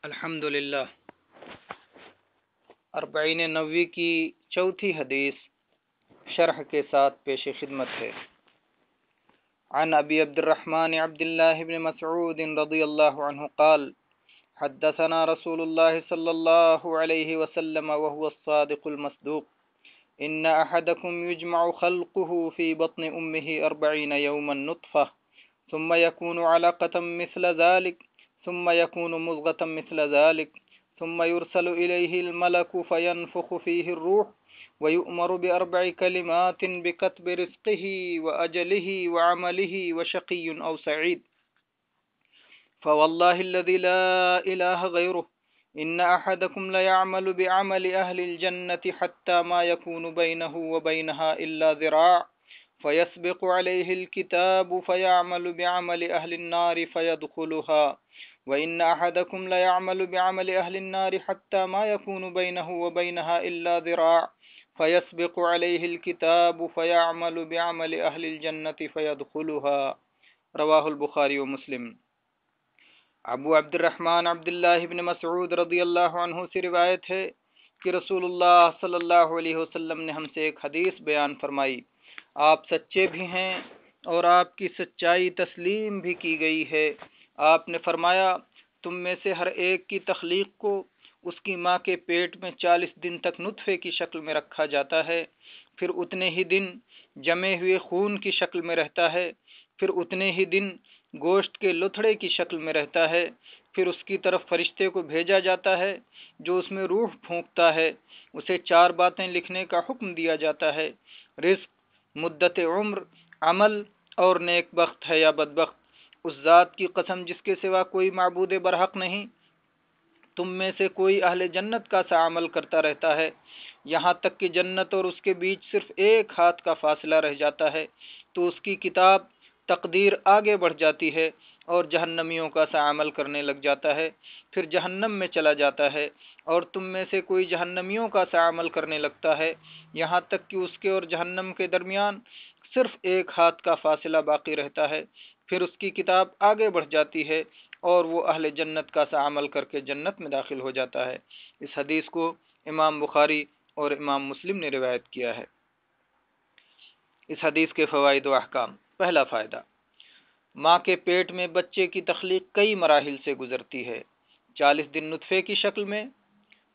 الحمدللہ اربعین نووی کی چوتھی حدیث شرح کے ساتھ پیش خدمت ہے۔ عن ابی عبد الرحمن عبد اللہ بن مسعود رضی اللہ عنہ قال حدثنا رسول اللہ صلی اللہ علیہ وسلم وهو الصادق المصدوق ان احدکم یجمع خلقه في بطن امه 40 يوما نطفة ثم يكون علقة مثل ذلك ثم يكون مضغة مثل ذلك ثم يرسل إليه الملك فينفخ فيه الروح ويؤمر بأربع كلمات بكتب رزقه وأجله وعمله وشقي أو سعيد فوالله الذي لا إله غيره إن أحدكم ليعمل بعمل أهل الجنة حتى ما يكون بينه وبينها إلا ذراع فيسبق عليه الكتاب فيعمل بعمل أهل النار فيدخلها وإن أحدكم ليعمل بعمل أهل النار حتى ما يكون بينه وبينها إلا ذراع فيسبق عليه الكتاب فيعمل بعمل أهل الجنة فيدخلها رواہ البخاری و مسلم۔ ابو عبد الرحمن عبداللہ بن مسعود رضی اللہ عنہ سے روایت ہے کہ رسول اللہ صلی اللہ علیہ وسلم نے ہم سے ایک حدیث بیان فرمائی۔ آپ سچے بھی ہیں اور آپ کی سچائی تسلیم بھی کی گئی ہے۔ آپ نے فرمایا، تم میں سے ہر ایک کی تخلیق کو اس کی ماں کے پیٹ میں 40 دن تک نطفے کی شکل میں رکھا جاتا ہے، پھر اتنے ہی دن جمے ہوئے خون کی شکل میں رہتا ہے، پھر اتنے ہی دن گوشت کے لتھڑے کی شکل میں رہتا ہے، پھر اس کی طرف فرشتے کو بھیجا جاتا ہے جو اس میں روح پھونکتا ہے، اسے 4 باتیں لکھنے کا حکم دیا جاتا ہے: رزق، مدت عمر، عمل اور نیک بخت ہے یا بدبخت۔ اس ذات کی قسم جس کے سوا کوئی معبود برحق نہیں، تم میں سے کوئی اہل جنت کا سا عمل کرتا رہتا ہے یہاں تک کہ جنت اور اس کے بیچ صرف ایک ہاتھ کا فاصلہ رہ جاتا ہے تو اس کی کتاب تقدیر آگے بڑھ جاتی ہے اور جہنمیوں کا سا عمل کرنے لگ جاتا ہے، پھر جہنم میں چلا جاتا ہے، اور تم میں سے کوئی جہنمیوں کا سا عمل کرنے لگتا ہے یہاں تک کہ اس کے اور جہنم کے درمیان صرف ایک ہاتھ کا فاصلہ باقی رہتا ہے، پھر اس کی کتاب آگے بڑھ جاتی ہے اور وہ اہل جنت کا سا عمل کر کے جنت میں داخل ہو جاتا ہے۔ اس حدیث کو امام بخاری اور امام مسلم نے روایت کیا ہے۔ اس حدیث کے فوائد و احکام۔ پہلا فائدہ، ماں کے پیٹ میں بچے کی تخلیق کئی مراحل سے گزرتی ہے۔ 40 دن نطفے کی شکل میں،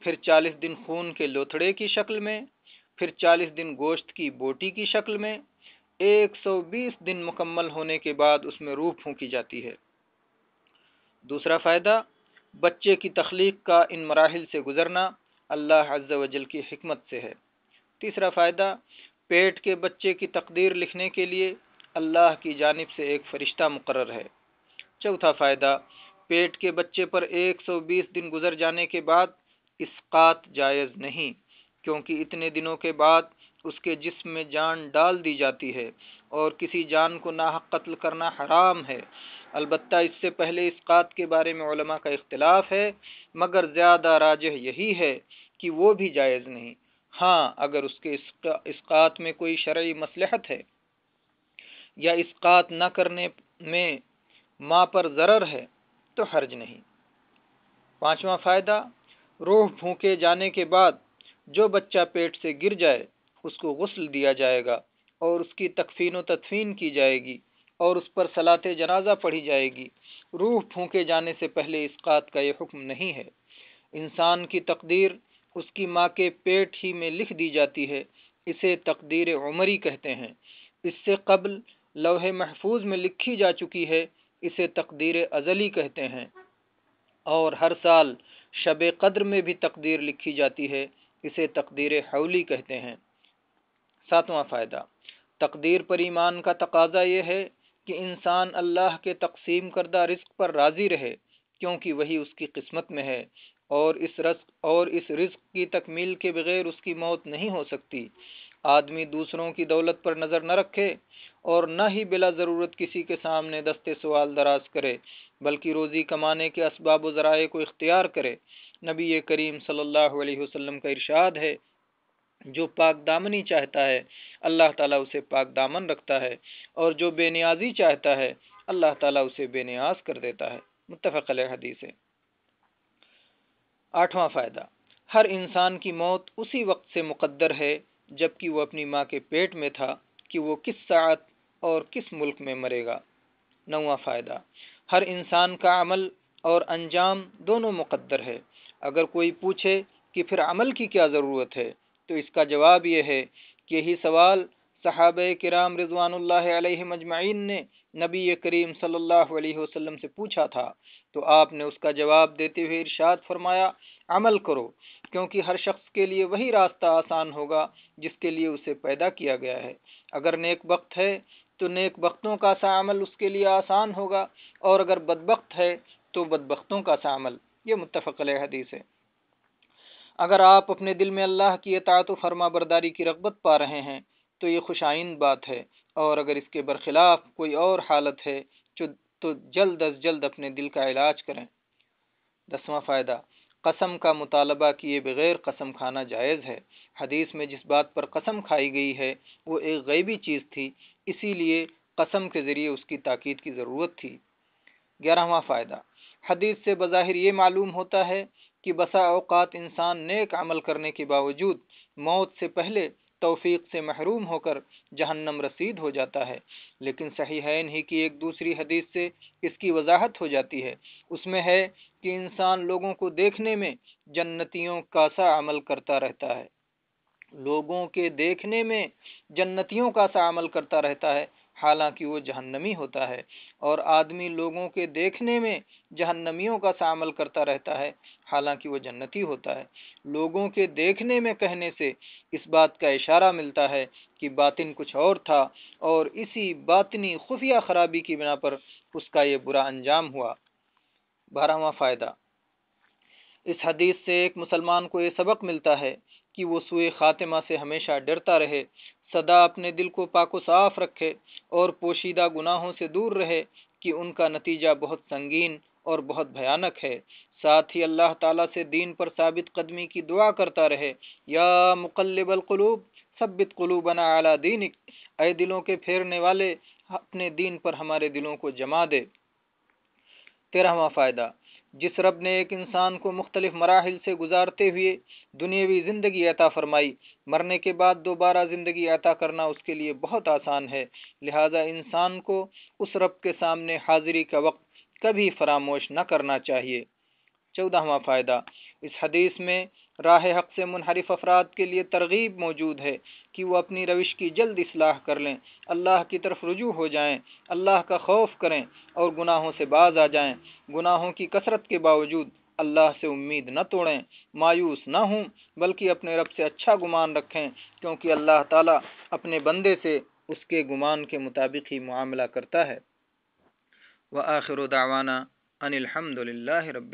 پھر 40 دن خون کے لوتھڑے کی شکل میں، پھر 40 دن گوشت کی بوٹی کی شکل میں، 120 دن مکمل ہونے کے بعد اس میں روح پھونکی جاتی ہے۔ دوسرا فائدہ، بچے کی تخلیق کا ان مراحل سے گزرنا اللہ عز و جل کی حکمت سے ہے۔ تیسرا فائدہ، پیٹ کے بچے کی تقدیر لکھنے کے لیے اللہ کی جانب سے ایک فرشتہ مقرر ہے۔ چوتھا فائدہ، پیٹ کے بچے پر 120 دن گزر جانے کے بعد اسقاط جائز نہیں، کیونکہ اتنے دنوں کے بعد اس کے جسم میں جان ڈال دی جاتی ہے اور کسی جان کو ناحق قتل کرنا حرام ہے۔ البتہ اس سے پہلے اسقاط کے بارے میں علماء کا اختلاف ہے، مگر زیادہ راجح یہی ہے کہ وہ بھی جائز نہیں۔ ہاں، اگر اس کے اسقاط میں کوئی شرعی مصلحت ہے یا اسقاط نہ کرنے میں ماں پر ضرر ہے تو حرج نہیں۔ پانچواں فائدہ، روح پھونکے جانے کے بعد جو بچہ پیٹ سے گر جائے اس کو غسل دیا جائے گا اور اس کی تکفین و تدفین کی جائے گی اور اس پر صلاۃ جنازہ پڑھی جائے گی۔ روح پھونکے جانے سے پہلے اسقاط کا یہ حکم نہیں ہے۔ انسان کی تقدیر اس کی ماں کے پیٹ ہی میں لکھ دی جاتی ہے، اسے تقدیر عمری کہتے ہیں۔ اس سے قبل لوح محفوظ میں لکھی جا چکی ہے، اسے تقدیر ازلی کہتے ہیں، اور ہر سال شب قدر میں بھی تقدیر لکھی جاتی ہے، اسے تقدیر حولی کہتے ہیں۔ ساتواں فائدہ، تقدیر پر ایمان کا تقاضا یہ ہے کہ انسان اللہ کے تقسیم کردہ رزق پر راضی رہے، کیونکہ وہی اس کی قسمت میں ہے، اور اس رزق کی تکمیل کے بغیر اس کی موت نہیں ہو سکتی۔ آدمی دوسروں کی دولت پر نظر نہ رکھے اور نہ ہی بلا ضرورت کسی کے سامنے دست سوال دراز کرے، بلکہ روزی کمانے کے اسباب و ذرائع کو اختیار کرے۔ نبی کریم صلی اللہ علیہ وسلم کا ارشاد ہے، جو پاک دامنی چاہتا ہے اللہ تعالیٰ اسے پاک دامن رکھتا ہے، اور جو بے نیازی چاہتا ہے اللہ تعالیٰ اسے بے نیاز کر دیتا ہے۔ متفق علیہ حدیث ہے۔ 8واں فائدہ، ہر انسان کی موت اسی وقت سے مقدر ہے جب کہ وہ اپنی ماں کے پیٹ میں تھا کہ وہ کس ساعت اور کس ملک میں مرے گا۔ 9واں فائدہ، ہر انسان کا عمل اور انجام دونوں مقدر ہے۔ اگر کوئی پوچھے کہ پھر عمل کی کیا ضرورت ہے، تو اس کا جواب یہ ہے کہ یہی سوال صحابہ کرام رضوان اللہ علیہم اجمعین نے نبی کریم صلی اللہ علیہ وسلم سے پوچھا تھا، تو آپ نے اس کا جواب دیتے ہوئے ارشاد فرمایا، عمل کرو، کیونکہ ہر شخص کے لیے وہی راستہ آسان ہوگا جس کے لیے اسے پیدا کیا گیا ہے۔ اگر نیک بخت ہے تو نیک بختوں کا سا عمل اس کے لیے آسان ہوگا، اور اگر بدبخت ہے تو بدبختوں کا سا عمل۔ یہ متفق علیہ حدیث ہے۔ اگر آپ اپنے دل میں اللہ کی اطاعت و فرما برداری کی رغبت پا رہے ہیں تو یہ خوش آئند بات ہے، اور اگر اس کے برخلاف کوئی اور حالت ہے تو جلد از جلد اپنے دل کا علاج کریں۔ 10واں فائدہ، قسم کا مطالبہ کیے بغیر قسم کھانا جائز ہے۔ حدیث میں جس بات پر قسم کھائی گئی ہے وہ ایک غیبی چیز تھی، اسی لیے قسم کے ذریعے اس کی تاکید کی ضرورت تھی۔ 11واں فائدہ، حدیث سے بظاہر یہ معلوم ہوتا ہے کہ بسا اوقات انسان نیک عمل کرنے کے باوجود موت سے پہلے توفیق سے محروم ہو کر جہنم رسید ہو جاتا ہے، لیکن صحیحین ہی کی ایک دوسری حدیث سے اس کی وضاحت ہو جاتی ہے۔ اس میں ہے کہ انسان لوگوں کو دیکھنے میں جنتیوں کا سا عمل کرتا رہتا ہے، لوگوں کے دیکھنے میں جنتیوں کا سا عمل کرتا رہتا ہے، حالانکہ وہ جہنمی ہوتا ہے، اور آدمی لوگوں کے دیکھنے میں جہنمیوں کا سا عمل کرتا رہتا ہے، حالانکہ وہ جنتی ہوتا ہے۔ لوگوں کے دیکھنے میں کہنے سے اس بات کا اشارہ ملتا ہے کہ باطن کچھ اور تھا، اور اسی باطنی خفیہ خرابی کی بنا پر اس کا یہ برا انجام ہوا۔ 12واں فائدہ، اس حدیث سے ایک مسلمان کو یہ سبق ملتا ہے کہ وہ سوء خاتمہ سے ہمیشہ ڈرتا رہے، سدا اپنے دل کو پاک و صاف رکھے، اور پوشیدہ گناہوں سے دور رہے کہ ان کا نتیجہ بہت سنگین اور بہت بھیانک ہے۔ ساتھ ہی اللہ تعالیٰ سے دین پر ثابت قدمی کی دعا کرتا رہے، یا مقلب القلوب ثبت قلوبنا علی دینک، اے دلوں کے پھیرنے والے اپنے دین پر ہمارے دلوں کو جما دے۔ 13واں فائدہ، جس رب نے ایک انسان کو مختلف مراحل سے گزارتے ہوئے دنیاوی زندگی عطا فرمائی، مرنے کے بعد دوبارہ زندگی عطا کرنا اس کے لیے بہت آسان ہے، لہذا انسان کو اس رب کے سامنے حاضری کا وقت کبھی فراموش نہ کرنا چاہیے۔ 14واں فائدہ، اس حدیث میں راہ حق سے منحرف افراد کے لیے ترغیب موجود ہے کہ وہ اپنی روش کی جلد اصلاح کر لیں، اللہ کی طرف رجوع ہو جائیں، اللہ کا خوف کریں اور گناہوں سے باز آ جائیں۔ گناہوں کی کثرت کے باوجود اللہ سے امید نہ توڑیں، مایوس نہ ہوں، بلکہ اپنے رب سے اچھا گمان رکھیں، کیونکہ اللہ تعالیٰ اپنے بندے سے اس کے گمان کے مطابق ہی معاملہ کرتا ہے۔ وآخر دعوانا ان الحمد للہ رب